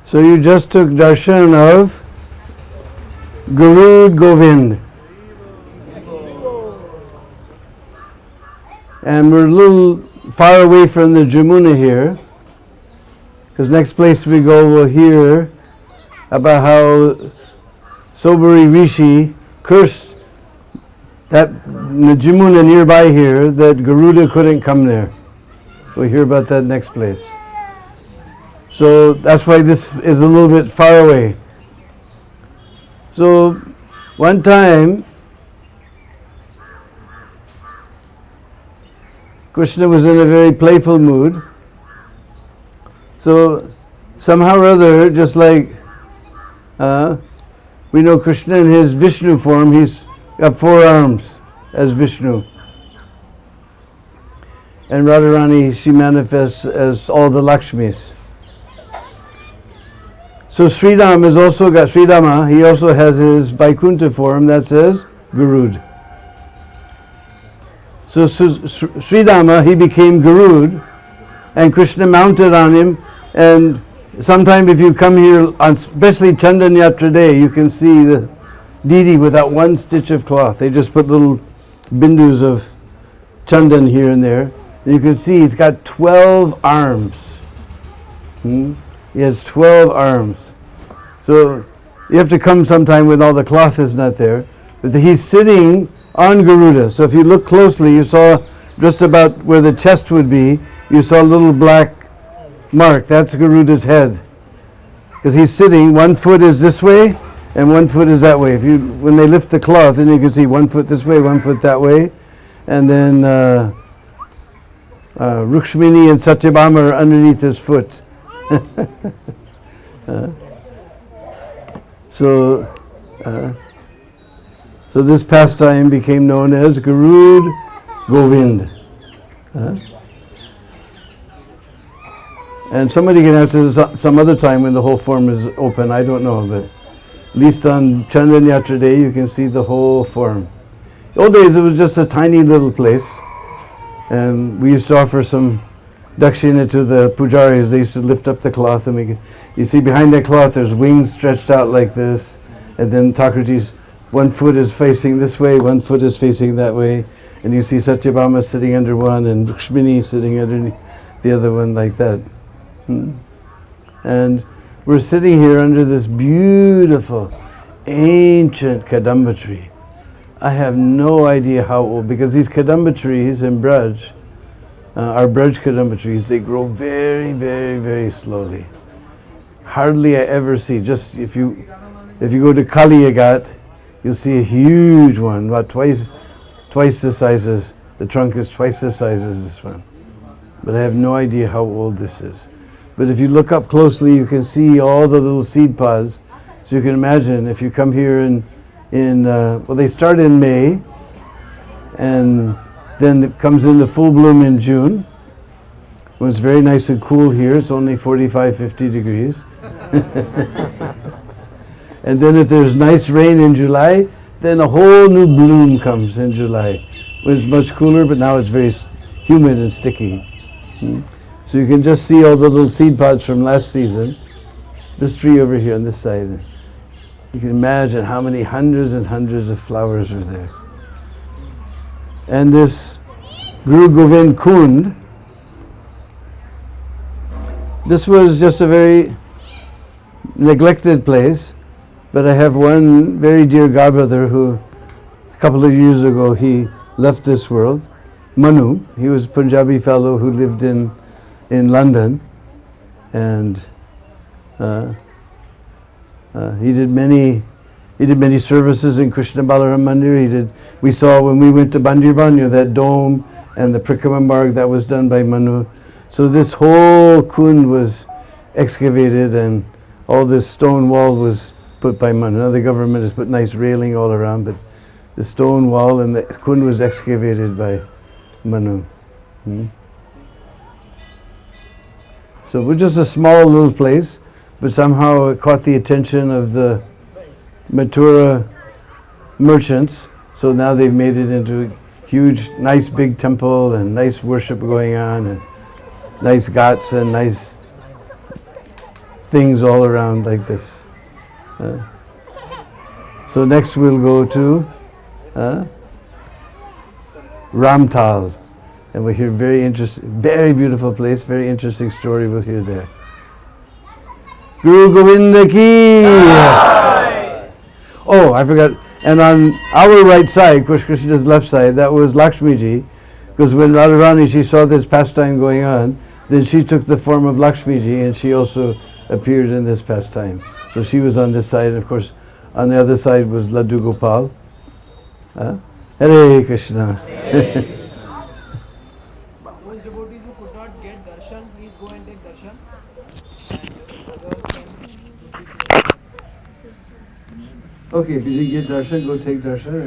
So you just took darshan of Garud Govind. And we're a little far away from the Jamuna here, because next place we go we'll hear about how Sobari Rishi cursed that Jamuna nearby here that Garuda couldn't come there. We'll hear about that next place. So that's why this is a little bit far away. So one time Krishna was in a very playful mood. So somehow or other, just like we know Krishna in his Vishnu form, he's got 4 arms as Vishnu. And Radharani, she manifests as all the Lakshmis. So Sridham has also got, Sridhama, he also has his Vaikuntha form that says Garud. So Sridhama, he became Garud, and Krishna mounted on him. And sometime if you come here, on especially Chandan Yatra day, you can see the deity without one stitch of cloth. They just put little bindus of Chandan here and there. And you can see he's got 12 arms. He has 12 arms. So you have to come sometime when all the cloth is not there. But he's sitting on Garuda. So if you look closely, you saw just about where the chest would be, you saw a little black mark. That's Garuda's head. Because he's sitting, one foot is this way and one foot is that way. When they lift the cloth, then you can see one foot this way, one foot that way. And then Rukshmini and Satyabhama are underneath his foot. So this pastime became known as Garud Govind. And somebody can answer this some other time when the whole form is open, I don't know, but at least on Chandan Yatra day you can see the whole form. In old days it was just a tiny little place, and we used to offer some dakshina to the pujaris. They used to lift up the cloth, and you see behind that cloth there's wings stretched out like this, and then Thakurji's one foot is facing this way, one foot is facing that way, and you see Satyabhama sitting under one and Rukshmini sitting underneath the other one like that. And we're sitting here under this beautiful ancient Kadamba tree. I have no idea how old, because these Kadamba trees in Braj, our Braj Kadamba trees, they grow very, very, very slowly. Hardly I ever see, just if you go to Kaliyagat, you'll see a huge one, about twice the size as, the trunk is twice the size as this one. But I have no idea how old this is. But if you look up closely, you can see all the little seed pods. So you can imagine if you come here well, they start in May, and then it comes into full bloom in June. When it's very nice and cool here, it's only 45, 50 degrees. And then if there's nice rain in July, then a whole new bloom comes in July. When it's much cooler, but now it's very humid and sticky. So you can just see all the little seed pods from last season. This tree over here on this side. You can imagine how many hundreds and hundreds of flowers are there. And this Guru Govind Kund, this was just a very neglected place. But I have one very dear godbrother who, a couple of years ago, he left this world. Manu, he was a Punjabi fellow who lived in London, and he did many services in Krishna Balaram Mandir. We saw when we went to Bandirban, that dome and the Prikrama Marg that was done by Manu. So this whole Kund was excavated, and all this stone wall was put by Manu. Now the government has put nice railing all around, but the stone wall and the Kund was excavated by Manu. So we're just a small little place, but somehow it caught the attention of the Mathura merchants. So now they've made it into a huge, nice big temple, and nice worship going on, and nice ghats and nice things all around like this. So next we'll go to Ramtal, and we'll hear very beautiful place, very interesting story we'll hear there. Guru Govind ki! Oh, I forgot. And on our right side, of course Krishna's left side, that was Lakshmi ji, because when Radharani, she saw this pastime going on, then she took the form of Lakshmi ji and she also appeared in this pastime. So she was on this side, and of course on the other side was Laddu Gopal. Hare Krishna. Those devotees who could not get darshan, please go and take darshan. Okay, if you didn't get darshan, go take darshan.